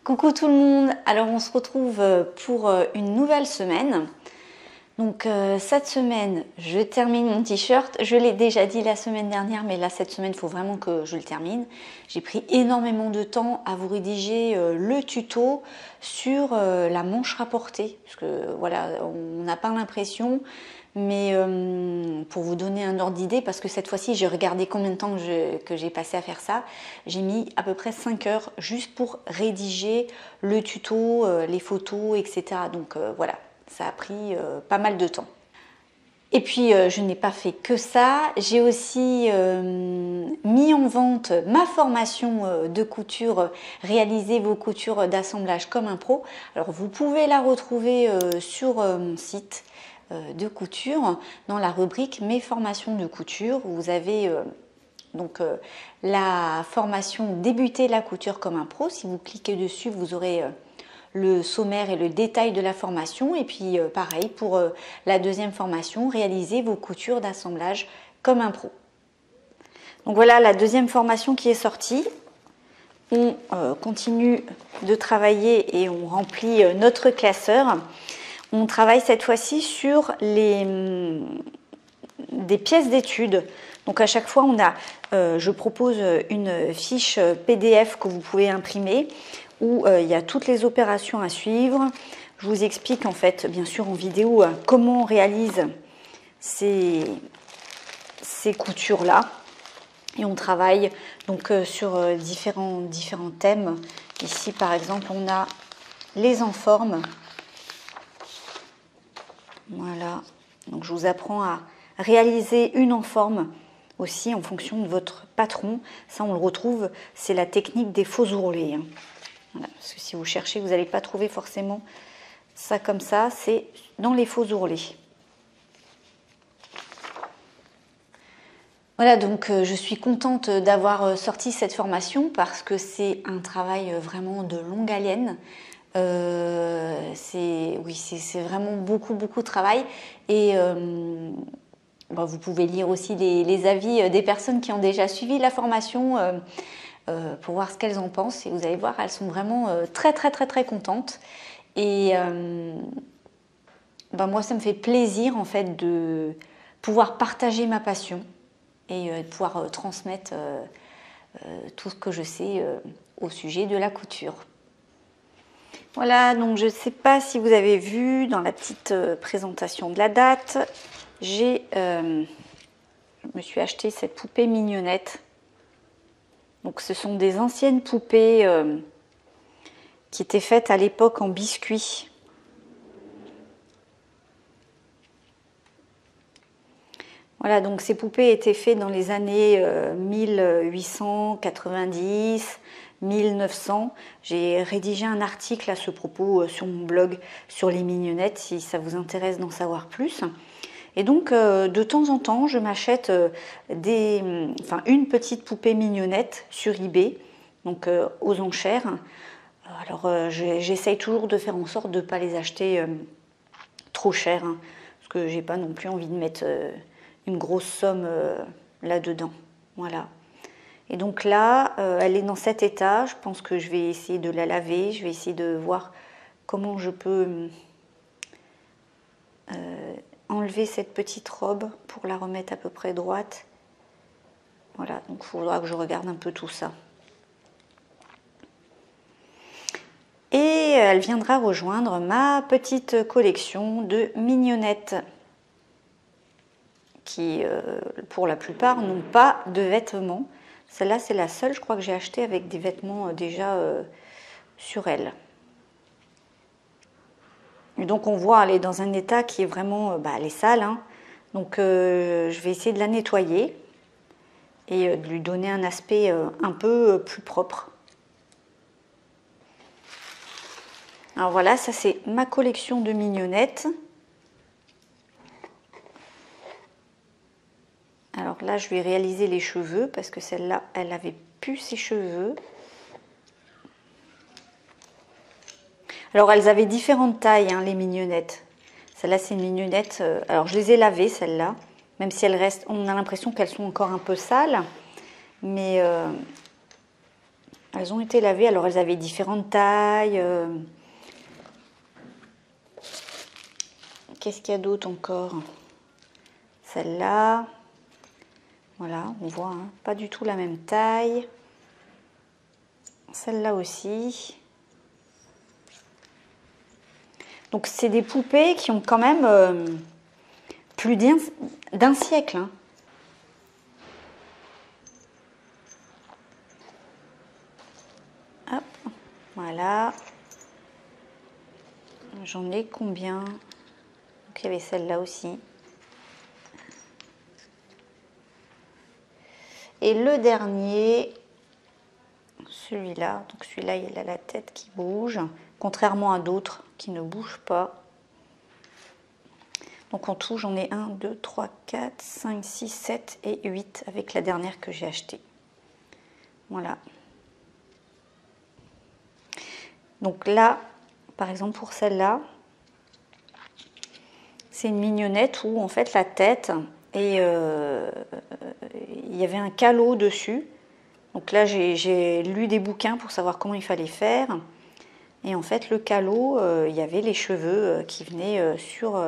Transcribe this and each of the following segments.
Coucou tout le monde, alors on se retrouve pour une nouvelle semaine. Donc cette semaine, je termine mon t-shirt. Je l'ai déjà dit la semaine dernière, mais là cette semaine, il faut vraiment que je le termine. J'ai pris énormément de temps à vous rédiger le tuto sur la manche rapportée. Parce que voilà, on n'a pas l'impression, mais pour vous donner un ordre d'idée, parce que cette fois-ci, j'ai regardé combien de temps que j'ai passé à faire ça. J'ai mis à peu près 5 heures juste pour rédiger le tuto, les photos, etc. Donc voilà. Ça a pris pas mal de temps. Et puis je n'ai pas fait que ça, j'ai aussi mis en vente ma formation de couture, réaliser vos coutures d'assemblage comme un pro. Alors vous pouvez la retrouver sur mon site de couture dans la rubrique mes formations de couture. Vous avez donc la formation débuter la couture comme un pro. Si vous cliquez dessus, vous aurez le sommaire et le détail de la formation, et puis pareil pour la deuxième formation, réaliser vos coutures d'assemblage comme un pro. Donc voilà la deuxième formation qui est sortie. On continue de travailler et on remplit notre classeur. On travaille cette fois-ci sur des pièces d'études. Donc à chaque fois, je propose une fiche PDF que vous pouvez imprimer où il y a toutes les opérations à suivre. Je vous explique en fait, bien sûr en vidéo, comment on réalise ces coutures-là. Et on travaille donc sur différents thèmes. Ici par exemple, on a les enformes. Voilà, donc je vous apprends à réaliser une enforme aussi en fonction de votre patron. Ça on le retrouve, c'est la technique des faux ourlets. Voilà, parce que si vous cherchez, vous n'allez pas trouver forcément ça comme ça, c'est dans les faux ourlets. Voilà, donc je suis contente d'avoir sorti cette formation parce que c'est un travail vraiment de longue haleine. C'est vraiment beaucoup de travail et vous pouvez lire aussi les avis des personnes qui ont déjà suivi la formation pour voir ce qu'elles en pensent, et vous allez voir, elles sont vraiment très contentes. Et moi, ça me fait plaisir en fait de pouvoir partager ma passion et de pouvoir transmettre tout ce que je sais au sujet de la couture. Voilà, donc je ne sais pas si vous avez vu dans la petite présentation de la date, je me suis acheté cette poupée mignonnette. Donc ce sont des anciennes poupées qui étaient faites à l'époque en biscuit. Voilà, donc ces poupées étaient faites dans les années 1890, 1900. J'ai rédigé un article à ce propos sur mon blog sur les mignonnettes, si ça vous intéresse d'en savoir plus. Et donc, de temps en temps, je m'achète une petite poupée mignonnette sur eBay, donc aux enchères. Alors, j'essaye toujours de faire en sorte de ne pas les acheter trop chères, hein, parce que j'ai pas non plus envie de mettre une grosse somme là-dedans. Voilà. Et donc là, elle est dans cet état. Je pense que je vais essayer de la laver. Je vais essayer de voir comment je peux enlever cette petite robe pour la remettre à peu près droite. Voilà, donc il faudra que je regarde un peu tout ça. Et elle viendra rejoindre ma petite collection de mignonnettes qui, pour la plupart, n'ont pas de vêtements. Celle-là, c'est la seule, je crois, que j'ai achetée avec des vêtements déjà sur elle. Et donc on voit, elle est dans un état qui est vraiment, elle est sale, hein. Donc je vais essayer de la nettoyer et de lui donner un aspect un peu plus propre. Alors voilà, ça c'est ma collection de mignonnettes. Alors là, je vais réaliser les cheveux parce que celle-là, elle avait plus ses cheveux. Alors elles avaient différentes tailles, hein, les mignonnettes. Celle-là, c'est une mignonnette. Alors je les ai lavées, celles-là, même si elles restent. On a l'impression qu'elles sont encore un peu sales, mais Elles ont été lavées, alors elles avaient différentes tailles. Qu'est-ce qu'il y a d'autre encore? Celle-là, voilà, on voit, hein, pas du tout la même taille. Celle-là aussi. Donc c'est des poupées qui ont quand même plus d'un siècle. Hein. Hop, voilà. J'en ai combien? Donc il y avait celle-là aussi. Et le dernier, celui-là, donc celui-là il a la tête qui bouge, contrairement à d'autres qui ne bougent pas. Donc en tout j'en ai 1, 2, 3, 4, 5, 6, 7 et 8 avec la dernière que j'ai achetée. Voilà. Donc là, par exemple pour celle-là, c'est une mignonnette où en fait la tête et il y avait un calot dessus. Donc là j'ai lu des bouquins pour savoir comment il fallait faire. Et en fait le calot, il y avait les cheveux qui venaient sur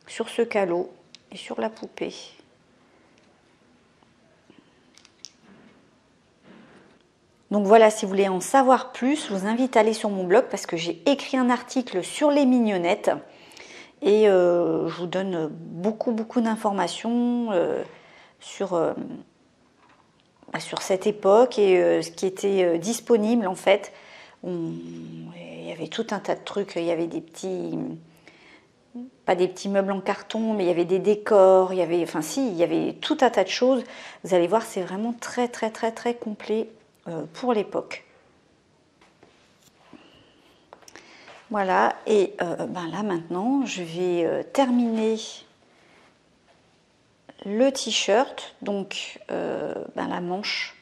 ce calot et sur la poupée. Donc voilà, si vous voulez en savoir plus, je vous invite à aller sur mon blog parce que j'ai écrit un article sur les mignonnettes. Et je vous donne beaucoup d'informations sur cette époque et ce qui était disponible en fait. Il y avait tout un tas de trucs, il y avait des petits, pas des petits meubles en carton, mais il y avait des décors, il y avait tout un tas de choses. Vous allez voir, c'est vraiment très complet pour l'époque. Voilà, et là maintenant, je vais terminer le t-shirt, donc la manche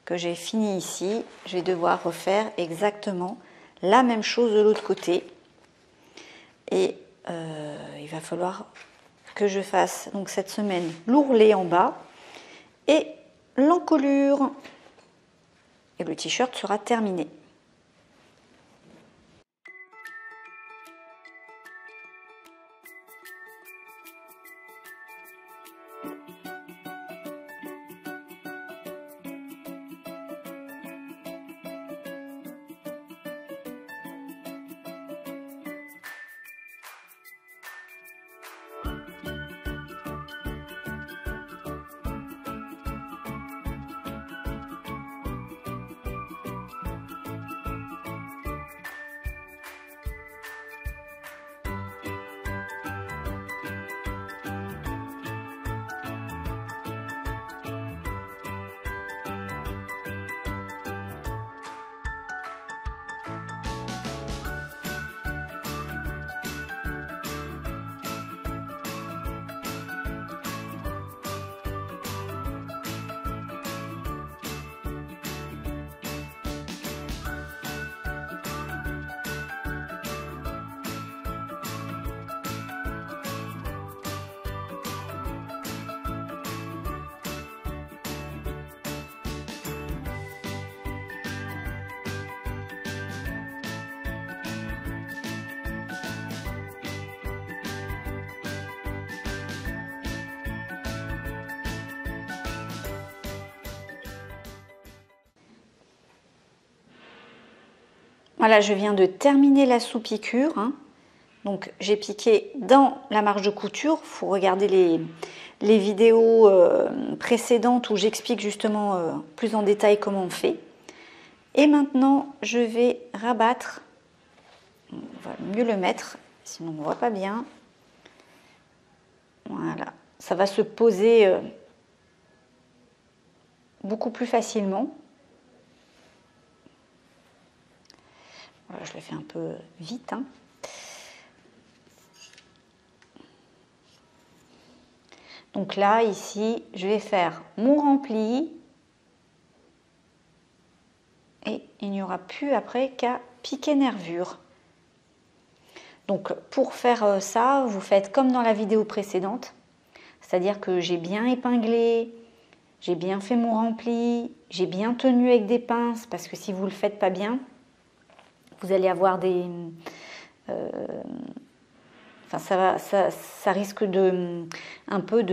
que j'ai finie ici. Je vais devoir refaire exactement la même chose de l'autre côté. Et il va falloir que je fasse donc cette semaine l'ourlet en bas et l'encolure. Et le t-shirt sera terminé. Voilà, je viens de terminer la sous-piqûre. Hein. Donc j'ai piqué dans la marge de couture. Il faut regarder les vidéos précédentes où j'explique justement plus en détail comment on fait. Et maintenant, je vais rabattre. On va mieux le mettre, sinon on ne voit pas bien. Voilà, ça va se poser beaucoup plus facilement. Voilà, je le fais un peu vite. Hein. Donc là, ici, je vais faire mon rempli. Et il n'y aura plus après qu'à piquer nervure. Donc pour faire ça, vous faites comme dans la vidéo précédente. C'est-à-dire que j'ai bien épinglé j'ai bien fait mon rempli, j'ai bien tenu avec des pinces, parce que si vous ne le faites pas bien, vous allez avoir des... ça risque un peu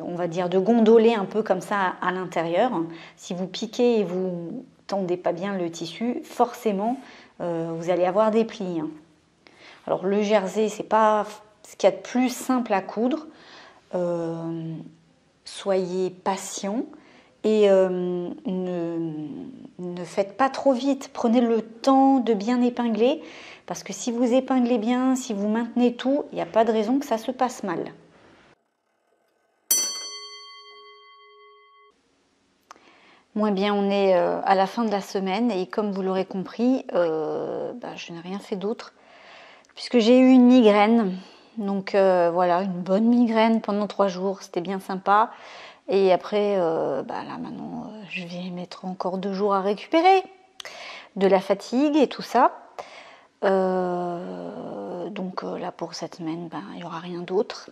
on va dire, de gondoler un peu comme ça à l'intérieur. Si vous piquez et vous tendez pas bien le tissu, forcément, vous allez avoir des plis. Alors le jersey, c'est pas ce qu'il y a de plus simple à coudre. Soyez patient et ne faites pas trop vite. Prenez le temps de bien épingler, parce que si vous épinglez bien, si vous maintenez tout, il n'y a pas de raison que ça se passe mal. Bon, eh bien, on est à la fin de la semaine et comme vous l'aurez compris, je n'ai rien fait d'autre puisque j'ai eu une migraine. Donc voilà, une bonne migraine pendant 3 jours, c'était bien sympa. Et après, là maintenant, je vais mettre encore 2 jours à récupérer de la fatigue et tout ça. Donc là pour cette semaine, il n'y aura rien d'autre.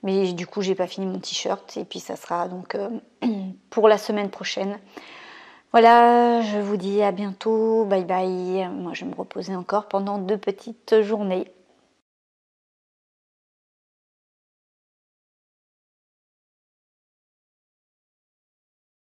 Mais du coup, j'ai pas fini mon t-shirt et puis ça sera donc pour la semaine prochaine. Voilà, je vous dis à bientôt, bye bye. Moi, je vais me reposer encore pendant 2 petites journées.